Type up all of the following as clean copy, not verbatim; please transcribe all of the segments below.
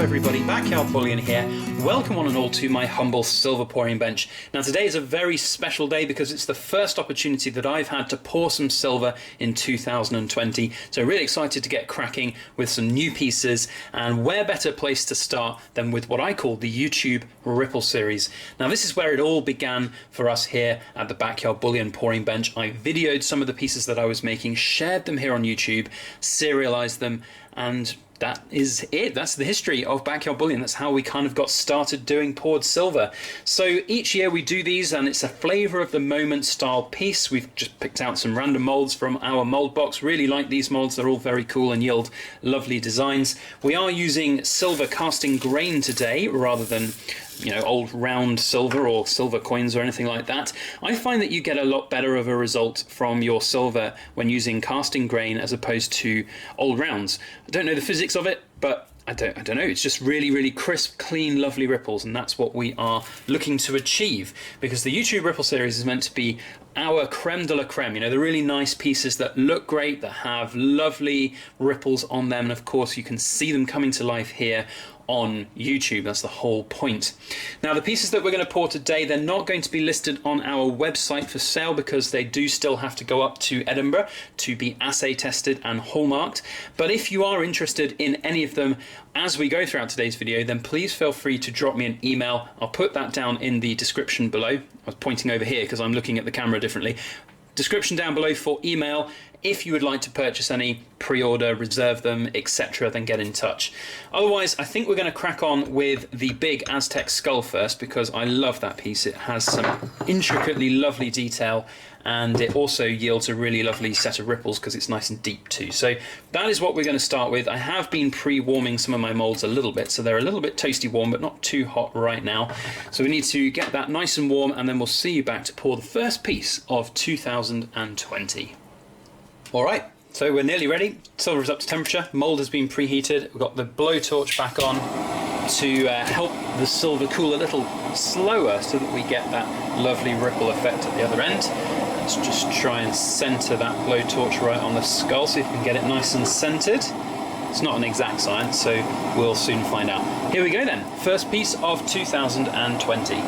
everybody, Backyard Bullion here. Welcome one and all to my humble silver pouring bench. Now today is a very special day because it's the first opportunity that I've had to pour some silver in 2020. So really excited to get cracking with some new pieces, and where better place to start than with what I call the YouTube Ripple series. Now this is where it all began for us here at the Backyard Bullion pouring bench. I videoed some of the pieces that I was making, shared them here on YouTube, serialized them, and that is it. That's the history of Backyard Bullion. That's how we kind of got started doing poured silver. So each year we do these, and it's a flavour of the moment style piece. We've just picked out some random moulds from our mould box. Really like these moulds. They're all very cool and yield lovely designs. We are using silver casting grain today rather than, you know, old round silver or silver coins or anything like that. I find that you get a lot better of a result from your silver when using casting grain as opposed to old rounds. I don't know the physics of it, but I don't know. It's just really crisp, clean, lovely ripples, and that's what we are looking to achieve, because the YouTube Ripple series is meant to be our creme de la creme, you know, the really nice pieces that look great, that have lovely ripples on them, and of course you can see them coming to life here on YouTube. That's the whole point. Now the pieces that we're going to pour today, they're not going to be listed on our website for sale because they do still have to go up to Edinburgh to be assay tested and hallmarked. But if you are interested in any of them as we go throughout today's video, then please feel free to drop me an email. I'll put that down in the description below. I was pointing over here because I'm looking at the camera differently. Description down below for email. If you would like to purchase any, pre-order, reserve them, etc., then get in touch. Otherwise, I think we're going to crack on with the big Aztec skull first, because I love that piece. It has some intricately lovely detail, and it also yields a really lovely set of ripples because it's nice and deep too. So that is what we're going to start with. I have been pre-warming some of my moulds a little bit, so they're a little bit toasty warm, but not too hot right now. So we need to get that nice and warm, and then we'll see you back to pour the first piece of 2020. All right, so we're nearly ready. Silver is up to temperature, mould has been preheated. We've got the blowtorch back on to help the silver cool a little slower so that we get that lovely ripple effect at the other end. Let's just try and centre that blowtorch right on the skull, see if we can get it nice and centred. It's not an exact science, so we'll soon find out. Here we go then, first piece of 2020.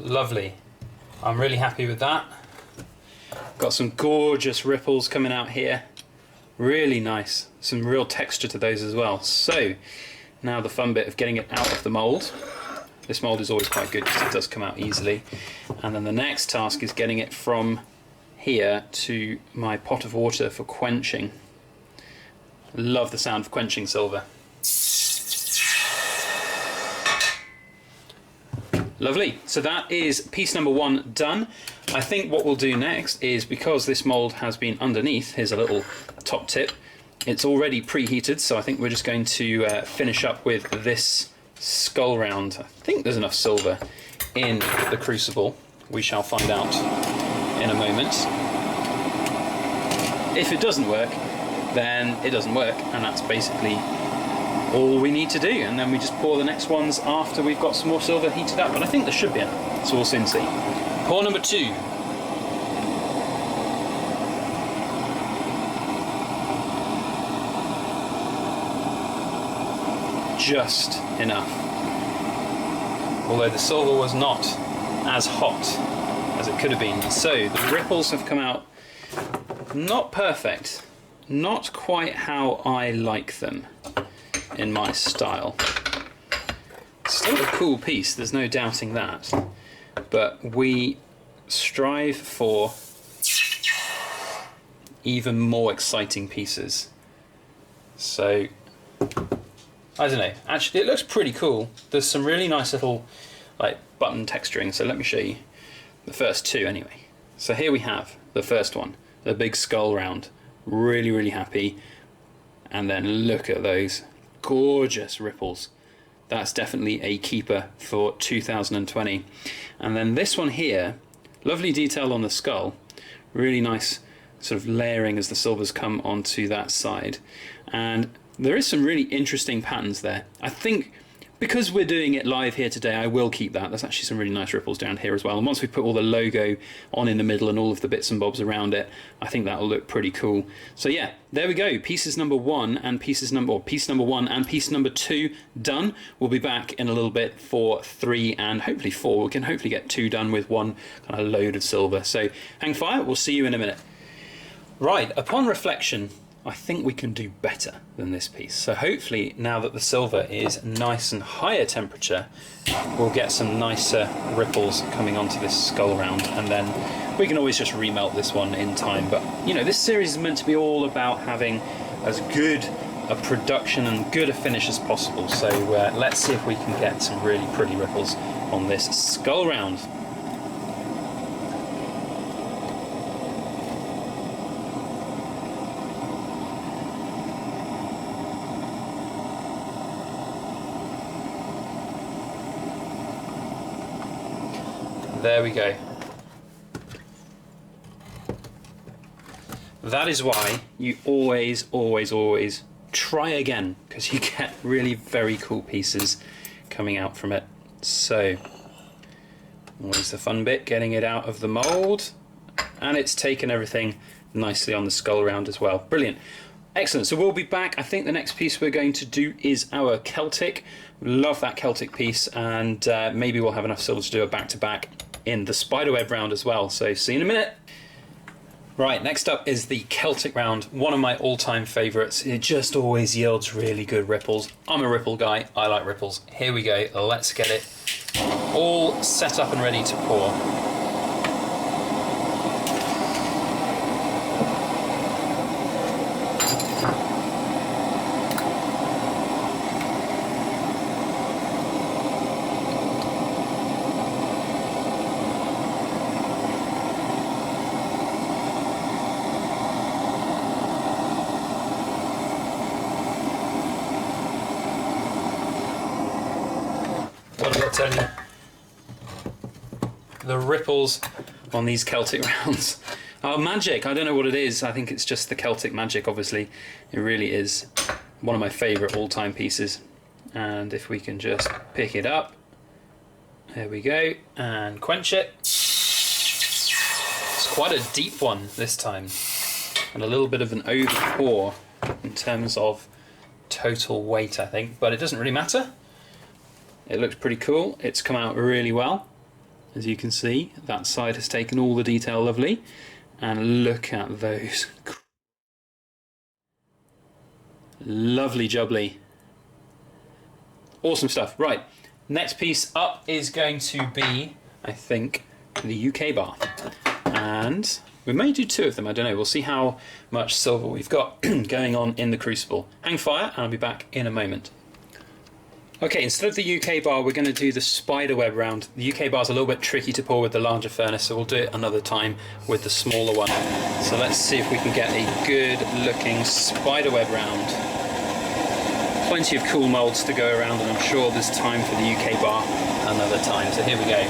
Lovely. I'm really happy with that. Got some gorgeous ripples coming out here. Really nice. Some real texture to those as well. So now the fun bit of getting it out of the mould. This mould is always quite good because it does come out easily. And then the next task is getting it from here to my pot of water for quenching. Love the sound of quenching silver. Lovely, so that is piece number one done. I think what we'll do next is, because this mould has been underneath, here's a little top tip, it's already preheated, so I think we're just going to finish up with this skull round. I think there's enough silver in the crucible. We shall find out in a moment. If it doesn't work, then it doesn't work, and that's basically all we need to do, and then we just pour the next ones after we've got some more silver heated up, but I think there should be enough, so we'll soon see. Pour number two. Just enough. Although the silver was not as hot as it could have been, so the ripples have come out not perfect, not quite how I like them in my style. Still a cool piece, there's no doubting that, but we strive for even more exciting pieces. So I don't know, actually it looks pretty cool. There's some really nice little like button texturing, so let me show you the first two anyway. So here we have the first one, the big skull round. Really happy. And then look at those gorgeous ripples. That's definitely a keeper for 2020. And then this one here, lovely detail on the skull, really nice sort of layering as the silvers come onto that side. And there is some really interesting patterns there. I think because we're doing it live here today, I will keep that. There's actually some really nice ripples down here as well. And once we put all the logo on in the middle and all of the bits and bobs around it, I think that will look pretty cool. So yeah, there we go. Piece number one and piece number 2 done. We'll be back in a little bit for 3 and hopefully 4. We can hopefully get 2 done with one kind of load of silver. So hang fire, we'll see you in a minute. Right, upon reflection, I think we can do better than this piece. So hopefully now that the silver is nice and higher temperature, we'll get some nicer ripples coming onto this skull round, and then we can always just remelt this one in time. But you know, this series is meant to be all about having as good a production and good a finish as possible. So let's see if we can get some really pretty ripples on this skull round. There we go. That is why you always try again, because you get really very cool pieces coming out from it. So, always the fun bit, getting it out of the mould, and it's taken everything nicely on the skull round as well. Brilliant. Excellent, so we'll be back. I think the next piece we're going to do is our Celtic. Love that Celtic piece, and maybe we'll have enough silver to do a back-to-back in the spiderweb round as well. So see you in a minute. Right, next up is the Celtic round, one of my all-time favourites. It just always yields really good ripples. I'm a ripple guy, I like ripples. Here we go, let's get it all set up and ready to pour. What did I tell you? The ripples on these Celtic rounds are magic. I don't know what it is. I think it's just the Celtic magic, obviously. It really is one of my favourite all-time pieces. And if we can just pick it up, there we go, and quench it. It's quite a deep one this time, and a little bit of an overpour in terms of total weight, I think, but it doesn't really matter. It looks pretty cool. It's come out really well. As you can see, that side has taken all the detail lovely. And look at those. Lovely jubbly. Awesome stuff. Right, next piece up is going to be, I think, the UK bar. And we may do 2 of them, I don't know. We'll see how much silver we've got going on in the crucible. Hang fire, and I'll be back in a moment. Okay, instead of the UK bar, we're going to do the spiderweb round. The UK bar is a little bit tricky to pour with the larger furnace, so we'll do it another time with the smaller one. So let's see if we can get a good looking spiderweb round. Plenty of cool moulds to go around, and I'm sure there's time for the UK bar another time. So here we go.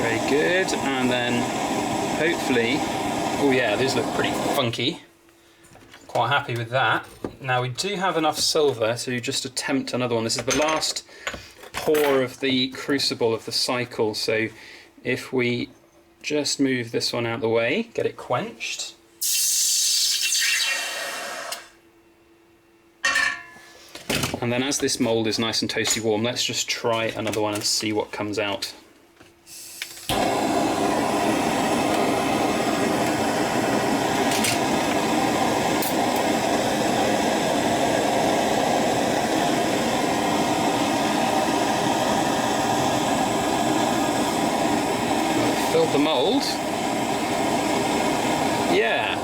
Very good, and then hopefully, oh yeah, these look pretty funky. Quite happy with that. Now we do have enough silver to just attempt another one. This is the last pour of the crucible of the cycle, so if we just move this one out of the way, get it quenched. And then as this mould is nice and toasty warm, let's just try another one and see what comes out. Filled the mould. Yeah,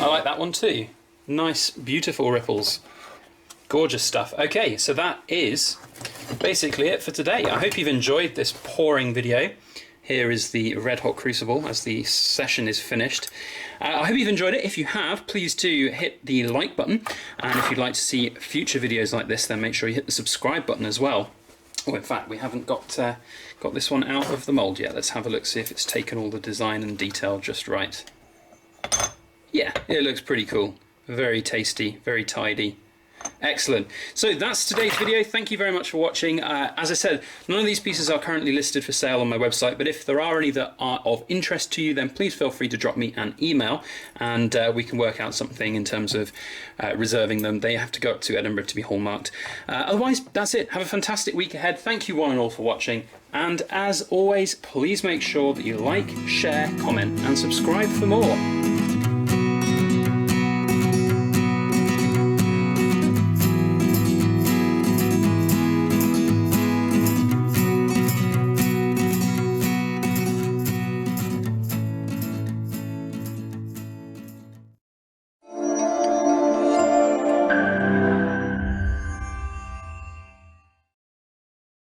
I like that one too. Nice, beautiful ripples. Gorgeous stuff. Okay, so that is basically it for today. I hope you've enjoyed this pouring video. Here is the red hot crucible as the session is finished. I hope you've enjoyed it. If you have, please do hit the like button, and if you'd like to see future videos like this, then make sure you hit the subscribe button as well. Oh, in fact, we haven't got this one out of the mould yet. Let's have a look, see if it's taken all the design and detail just right. Yeah, it looks pretty cool. Very tasty, very tidy. Excellent. So that's today's video. Thank you very much for watching. As I said, none of these pieces are currently listed for sale on my website, but if there are any that are of interest to you, then please feel free to drop me an email, and we can work out something in terms of reserving them. They have to go up to Edinburgh to be hallmarked. Otherwise, that's it. Have a fantastic week ahead. Thank you one and all for watching, and as always, please make sure that you like, share, comment and subscribe for more.